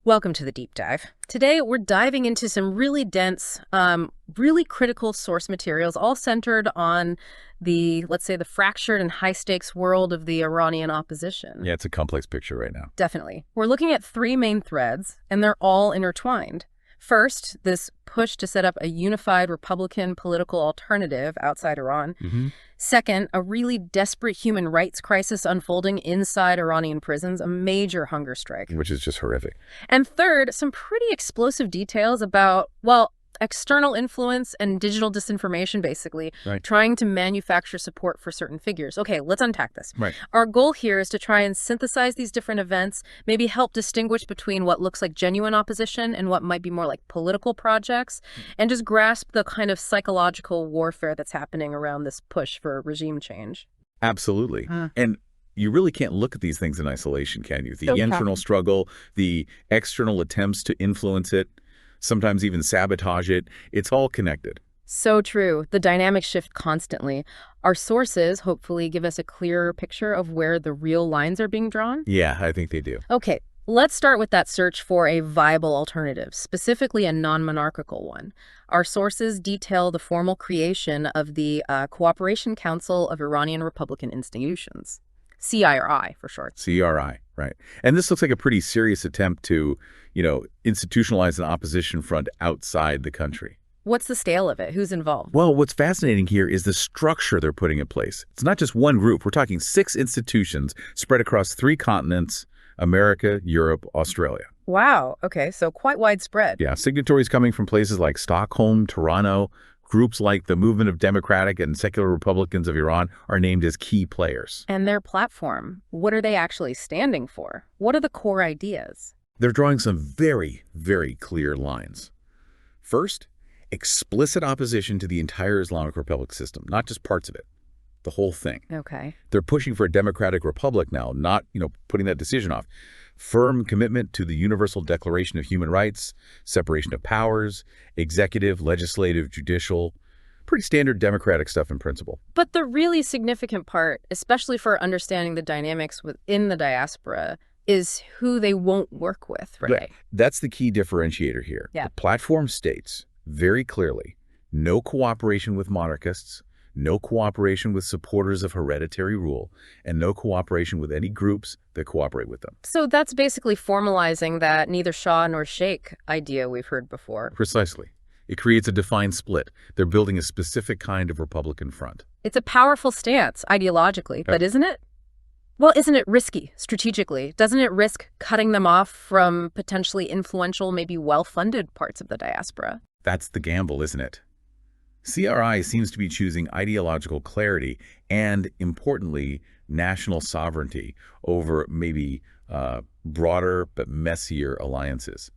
Welcome to the deep dive. Today, we're diving into some really dense, really critical source materials, all centered on the, let's say, the fractured and high-stakes world of the Iranian opposition. Yeah, it's a complex picture right now. Definitely. We're looking at three main threads, and they're all intertwined. First, this push to set up a unified Republican political alternative outside Iran. Second, a really desperate human rights crisis unfolding inside Iranian prisons, a major hunger strike. Which is just horrific. And third, some pretty explosive details about, well, external influence and digital disinformation, basically, trying to manufacture support for certain figures. Okay, let's unpack this. Our goal here is to try and synthesize these different events, maybe help distinguish between what looks like genuine opposition and what might be more like political projects, and just grasp the kind of psychological warfare that's happening around this push for regime change. Absolutely. And you really can't look at these things in isolation, can you? The internal struggle, the external attempts to influence it, sometimes even sabotage it, it's all connected. So true. The dynamics shift constantly. Our sources hopefully give us a clearer picture of where the real lines are being drawn. Yeah, I think they do. Okay, let's start with that search for a viable alternative, specifically a non-monarchical one. Our sources detail the formal creation of the Cooperation Council of Iranian Republican Institutions. CIRI for short. CRI, right. And this looks like a pretty serious attempt to, institutionalize an opposition front outside the country. What's the scale of it? Who's involved? Well, what's fascinating here is the structure they're putting in place. It's not just one group. We're talking 6 institutions spread across 3 continents, America, Europe, Australia. Wow. Okay, so quite widespread. Yeah, signatories coming from places like Stockholm, Toronto. Groups like the Movement of Democratic and Secular Republicans of Iran are named as key players. And their platform, what are they actually standing for? What are the core ideas? They're drawing some very, very clear lines. First, explicit opposition to the entire Islamic Republic system, not just parts of it, the whole thing. Okay. They're pushing for a democratic republic now, not, putting that decision off. Firm commitment to the Universal Declaration of Human Rights, separation of powers, executive, legislative, judicial, pretty standard democratic stuff in principle. But the really significant part, especially for understanding the dynamics within the diaspora, is who they won't work with, right? That's the key differentiator here. Yeah. The platform states very clearly, no cooperation with monarchists, no cooperation with supporters of hereditary rule, and no cooperation with any groups that cooperate with them. So that's basically formalizing that neither Shah nor Sheikh idea we've heard before. Precisely. It creates a defined split. They're building a specific kind of Republican front. It's a powerful stance ideologically, but isn't it? Well, isn't it risky strategically? Doesn't it risk cutting them off from potentially influential, maybe well-funded parts of the diaspora? That's the gamble, isn't it? CRI seems to be choosing ideological clarity and, importantly, national sovereignty over maybe broader but messier alliances.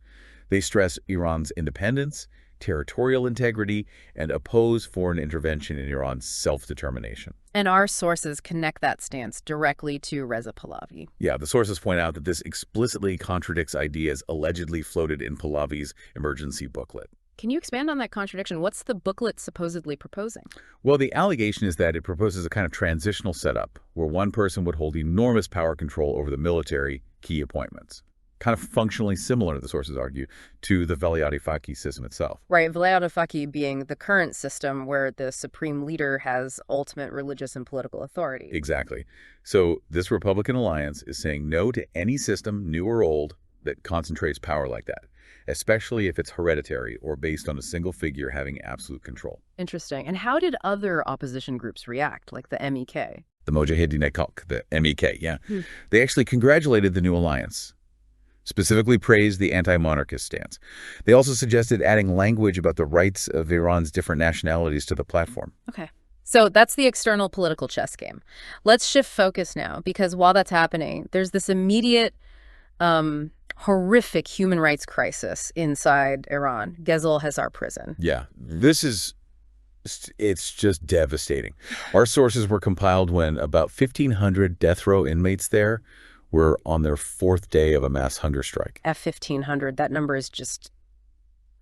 They stress Iran's independence, territorial integrity, and oppose foreign intervention in Iran's self-determination. And our sources connect that stance directly to Reza Pahlavi. Yeah, the sources point out that this explicitly contradicts ideas allegedly floated in Pahlavi's emergency booklet. Can you expand on that contradiction? What's the booklet supposedly proposing? Well, the allegation is that it proposes a kind of transitional setup where one person would hold enormous power control over the military key appointments. Kind of functionally similar, the sources argue, to the Velayat-e-Faqih system itself. Right, Velayat-e-Faqih being the current system where the supreme leader has ultimate religious and political authority. Exactly. So this Republican alliance is saying no to any system, new or old, that concentrates power like that, especially if it's hereditary or based on a single figure having absolute control. Interesting. And how did other opposition groups react, like the MEK? The Mojahedin-e-Khalq, the MEK, yeah. They actually congratulated the new alliance, specifically praised the anti-monarchist stance. They also suggested adding language about the rights of Iran's different nationalities to the platform. Okay. So that's the external political chess game. Let's shift focus now, because while that's happening, there's this immediate horrific human rights crisis inside Iran, Ghezel Hesar prison. Yeah, it's just devastating. Our sources were compiled when about 1,500 death row inmates there were on their 4th day of a mass hunger strike. F-1,500, that number is just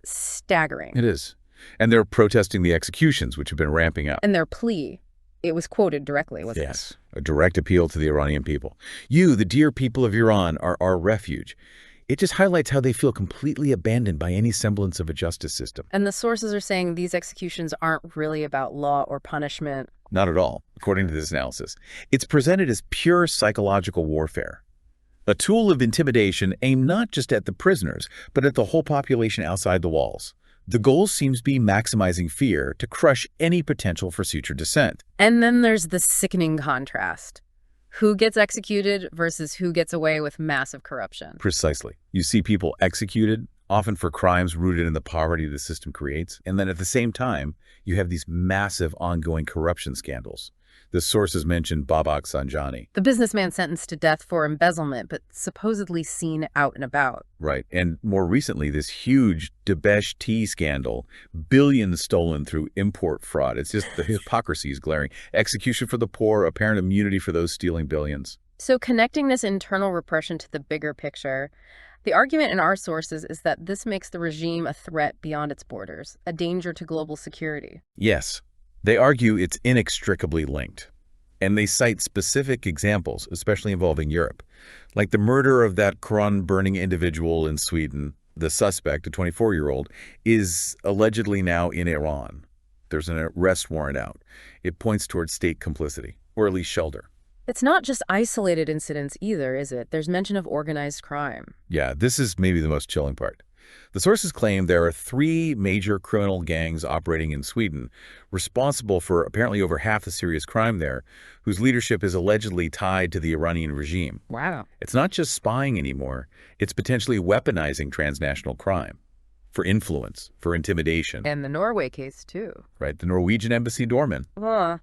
staggering. It is. And they're protesting the executions, which have been ramping up. And their plea, it was quoted directly, wasn't it? Yes, a direct appeal to the Iranian people. You, the dear people of Iran, are our refuge. It just highlights how they feel completely abandoned by any semblance of a justice system. And the sources are saying these executions aren't really about law or punishment. Not at all, according to this analysis. It's presented as pure psychological warfare, a tool of intimidation aimed not just at the prisoners, but at the whole population outside the walls. The goal seems to be maximizing fear to crush any potential for future dissent. And then there's the sickening contrast. Who gets executed versus who gets away with massive corruption. Precisely. You see people executed, often for crimes rooted in the poverty the system creates. And then at the same time, you have these massive ongoing corruption scandals. The sources mentioned Babak Sanjani. The businessman sentenced to death for embezzlement, but supposedly seen out and about. Right. And more recently, this huge Dashti scandal, billions stolen through import fraud. It's just the hypocrisy is glaring. Execution for the poor, apparent immunity for those stealing billions. So connecting this internal repression to the bigger picture, the argument in our sources is that this makes the regime a threat beyond its borders, a danger to global security. Yes. They argue it's inextricably linked, and they cite specific examples, especially involving Europe, like the murder of that Quran-burning individual in Sweden. The suspect, a 24-year-old, is allegedly now in Iran. There's an arrest warrant out. It points towards state complicity, or at least shelter. It's not just isolated incidents either, is it? There's mention of organized crime. Yeah, this is maybe the most chilling part. The sources claim there are 3 major criminal gangs operating in Sweden, responsible for apparently over half the serious crime there, whose leadership is allegedly tied to the Iranian regime. Wow. It's not just spying anymore. It's potentially weaponizing transnational crime for influence, for intimidation. And the Norway case, too. Right, the Norwegian embassy doorman. A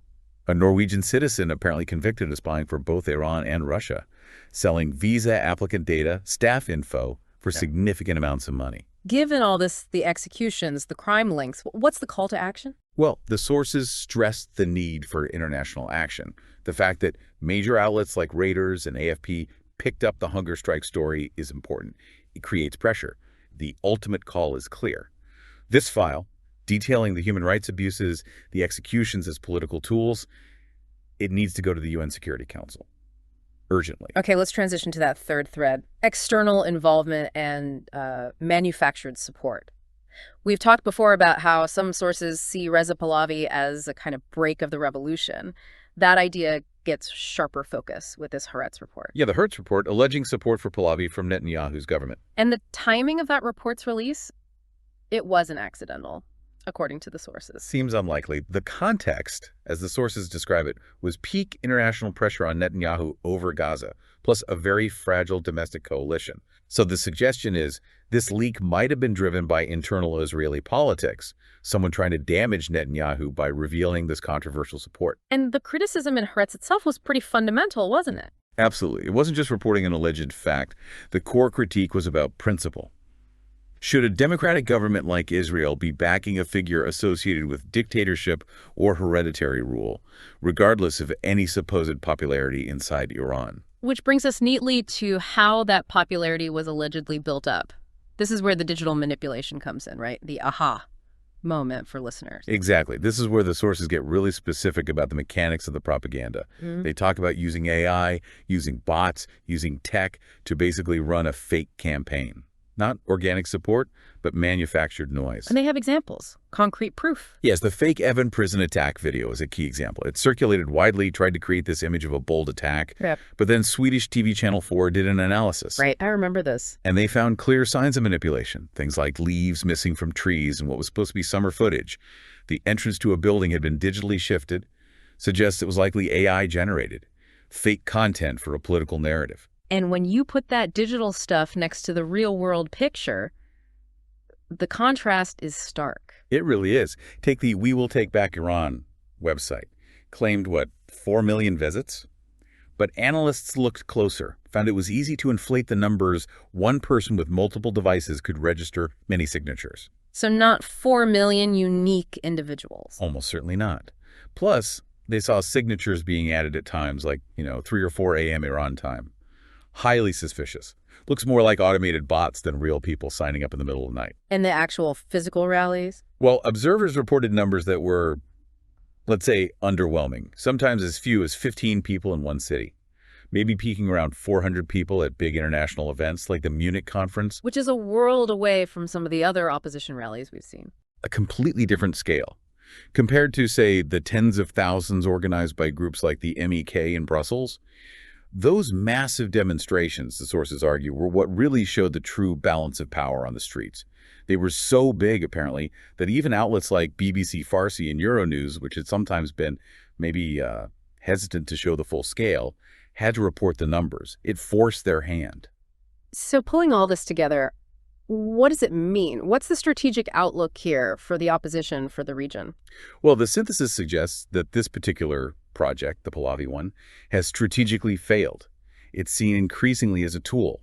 Norwegian citizen apparently convicted of spying for both Iran and Russia, selling visa applicant data, staff info, for significant amounts of money. Given all this, the executions, the crime links, what's the call to action? Well, the sources stressed the need for international action. The fact that major outlets like Reuters and AFP picked up the hunger strike story is important. It creates pressure. The ultimate call is clear. This file, detailing the human rights abuses, the executions as political tools, it needs to go to the UN Security Council. Urgently. Okay, let's transition to that third thread, external involvement and manufactured support. We've talked before about how some sources see Reza Pahlavi as a kind of break of the revolution. That idea gets sharper focus with this Haaretz report. Yeah, the Haaretz report alleging support for Pahlavi from Netanyahu's government. And the timing of that report's release, it wasn't accidental, according to the sources. Seems unlikely. The context, as the sources describe it, was peak international pressure on Netanyahu over Gaza, plus a very fragile domestic coalition. So the suggestion is this leak might have been driven by internal Israeli politics, someone trying to damage Netanyahu by revealing this controversial support. And the criticism in Haaretz itself was pretty fundamental, wasn't it? Absolutely. It wasn't just reporting an alleged fact. The core critique was about principle. Should a democratic government like Israel be backing a figure associated with dictatorship or hereditary rule, regardless of any supposed popularity inside Iran? Which brings us neatly to how that popularity was allegedly built up. This is where the digital manipulation comes in, right? The aha moment for listeners. Exactly. This is where the sources get really specific about the mechanics of the propaganda. They talk about using AI, using bots, using tech to basically run a fake campaign. Not organic support, but manufactured noise. And they have examples, concrete proof. Yes, the fake Evan prison attack video is a key example. It circulated widely, tried to create this image of a bold attack. Yep. But then Swedish TV Channel 4 did an analysis. Right, I remember this. And they found clear signs of manipulation, things like leaves missing from trees and what was supposed to be summer footage. The entrance to a building had been digitally shifted, suggests it was likely AI generated. Fake content for a political narrative. And when you put that digital stuff next to the real-world picture, the contrast is stark. It really is. Take the We Will Take Back Iran website. Claimed, 4 million visits? But analysts looked closer, found it was easy to inflate the numbers. One person with multiple devices could register many signatures. So not 4 million unique individuals. Almost certainly not. Plus, they saw signatures being added at times like, 3 or 4 a.m. Iran time. Highly suspicious. Looks more like automated bots than real people signing up in the middle of the night. And the actual physical rallies? Well, observers reported numbers that were, let's say, underwhelming. Sometimes as few as 15 people in one city. maybe peaking around 400 people at big international events like the Munich conference. Which is a world away from some of the other opposition rallies we've seen. A completely different scale. Compared to, say, the tens of thousands organized by groups like the MEK in Brussels, those massive demonstrations, the sources argue, were what really showed the true balance of power on the streets. They were so big, apparently, that even outlets like BBC Farsi and Euronews, which had sometimes been maybe hesitant to show the full scale, had to report the numbers. It forced their hand. So pulling all this together, what does it mean? What's the strategic outlook here for the opposition for the region? Well, the synthesis suggests that this particular project, the Pahlavi one, has strategically failed. It's seen increasingly as a tool,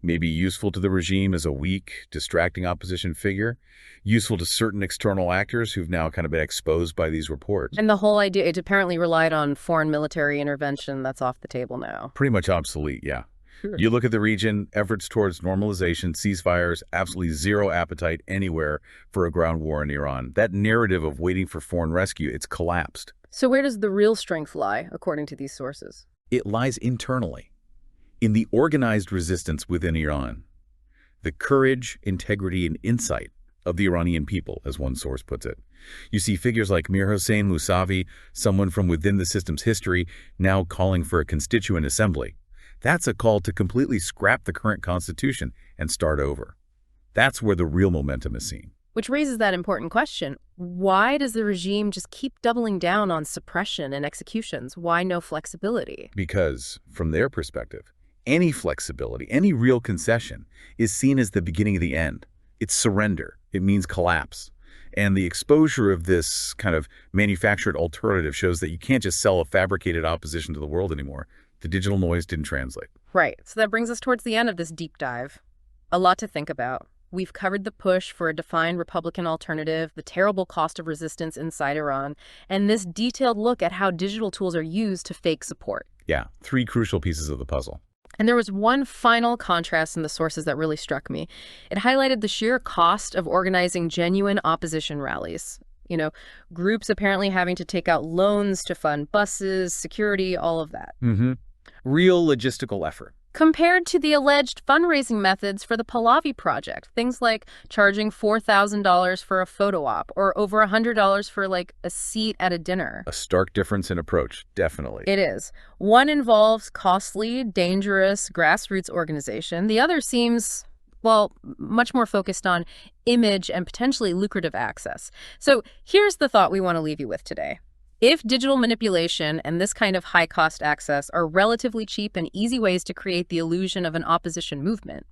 maybe useful to the regime as a weak, distracting opposition figure, useful to certain external actors who've now kind of been exposed by these reports. And the whole idea, it apparently relied on foreign military intervention. That's off the table now. Pretty much obsolete, yeah. Sure. You look at the region, efforts towards normalization, ceasefires, absolutely zero appetite anywhere for a ground war in Iran. That narrative of waiting for foreign rescue, it's collapsed. So where does the real strength lie, according to these sources? It lies internally, in the organized resistance within Iran. The courage, integrity, and insight of the Iranian people, as one source puts it. You see figures like Mir Hossein Mousavi, someone from within the system's history, now calling for a constituent assembly. That's a call to completely scrap the current constitution and start over. That's where the real momentum is seen. Which raises that important question. Why does the regime just keep doubling down on suppression and executions? Why no flexibility? Because, from their perspective, any flexibility, any real concession is seen as the beginning of the end. It's surrender. It means collapse. And the exposure of this kind of manufactured alternative shows that you can't just sell a fabricated opposition to the world anymore. The digital noise didn't translate. Right. So that brings us towards the end of this deep dive. A lot to think about. We've covered the push for a defined Republican alternative, the terrible cost of resistance inside Iran, and this detailed look at how digital tools are used to fake support. Yeah, 3 crucial pieces of the puzzle. And there was one final contrast in the sources that really struck me. It highlighted the sheer cost of organizing genuine opposition rallies. You know, groups apparently having to take out loans to fund buses, security, all of that. Real logistical effort. Compared to the alleged fundraising methods for the Pahlavi project, things like charging $4,000 for a photo op or over $100 for like a seat at a dinner. A stark difference in approach, definitely. It is. One involves costly, dangerous grassroots organization. The other seems, well, much more focused on image and potentially lucrative access. So here's the thought we want to leave you with today. If digital manipulation and this kind of high-cost access are relatively cheap and easy ways to create the illusion of an opposition movement,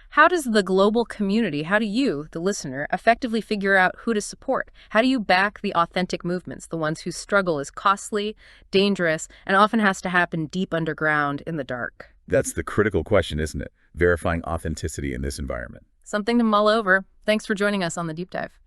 how does the global community, how do you, the listener, effectively figure out who to support? How do you back the authentic movements, the ones whose struggle is costly, dangerous, and often has to happen deep underground in the dark? That's the critical question, isn't it? Verifying authenticity in this environment. Something to mull over. Thanks for joining us on The Deep Dive.